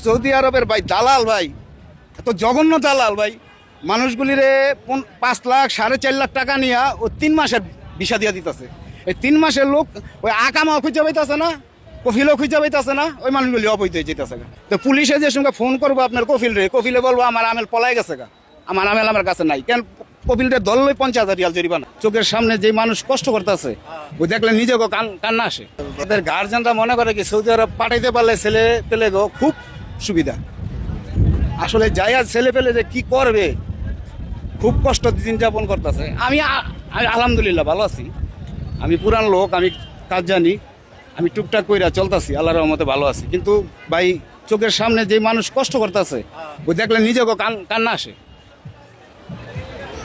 Saudi আরবের ভাই দালাল ভাই, এত জঘন্য দালাল ভাই। মানুষগুলিরে 5 লাখ 4.5 লাখ টাকা নিয়ে ও 3 মাসের ভিসা দিয়ে দিতেছে। এই 3 মাসের লোক ওই আকামাও খুঁজে পাইতেছে না, কফিলও খুঁজে পাইতেছে না, ওই মানুষগুলি অবৈধ হয়ে যেতেছে। তো পুলিশে যে সঙ্গে ফোন করবো আপনার কফিলে বলবো আমার আমেল পলাই গেছে গা, আমার আমেল আমার কাছে নাই। কেন কপিলটা ধরলে 50,000 রিয়াল জরিমানা। চোখের সামনে যে মানুষ কষ্ট করতেছে ওই দেখলে নিজেকে কান্না আসে। এদের গার্জেনরা মনে করে কি সৌদি আরব পাঠাইতে পারলে ছেলে পেলে খুব সুবিধা। আসলে যাই আর ছেলে পেলে যে কি করবে, খুব কষ্ট দিন যাপন করতেছে। আমি আলহামদুলিল্লাহ ভালো আছি, আমি পুরান লোক, আমি কাজ জানি, আমি টুকটাক কইরা চলতেছি, আল্লাহর রহমতে ভালো আছি। কিন্তু ভাই চোখের সামনে যে মানুষ কষ্ট করতেছে ওই দেখলে নিজেকে কান্না আসে।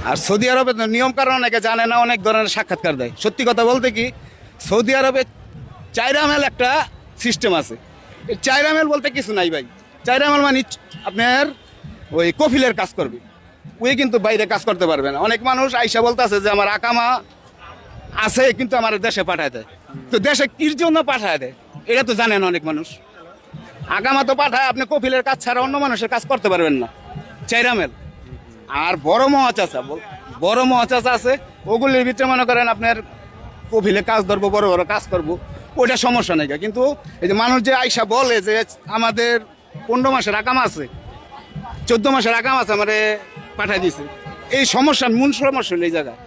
আর সৌদি আরবে নিয়ম কারণ অনেকে জানে না, অনেক ধরনের সাক্ষাৎকার দেয়। সত্যি কথা বলতে কি সৌদি আরবে 4 আমেল একটা সিস্টেম আছে। এই 4 আমেল বলতে কিছু নাই ভাই। 4 আমেল মানে আপনার ওই কফিলের কাজ করবে, ওই কিন্তু বাইরে কাজ করতে পারবে না। অনেক মানুষ আইসা বলতে আছে যে আমার আকামা আছে কিন্তু আমার দেশে পাঠায় দেয়। তো দেশে কির জন্য পাঠায় দেয় এটা তো জানেন অনেক মানুষ। আকামা তো পাঠায়, আপনি কফিলের কাজ ছাড়া অন্য মানুষের কাজ করতে পারবেন না। 4 আমেল আর বড় মহাচাচা আছে, ওগুলির ভিতরে মনে করেন আপনার কফিলে কাজ ধরবো, বড় বড় কাজ করবো, ওইটা সমস্যা নেই। কিন্তু এই যে মানুষ যে আইসা বলে যে আমাদের 15 মাসের আকাম আছে, 14 মাসের আকাম আছে, আমারে পাঠাই দিছে, এই সমস্যা মূল সমস্যা হলো এই জায়গায়।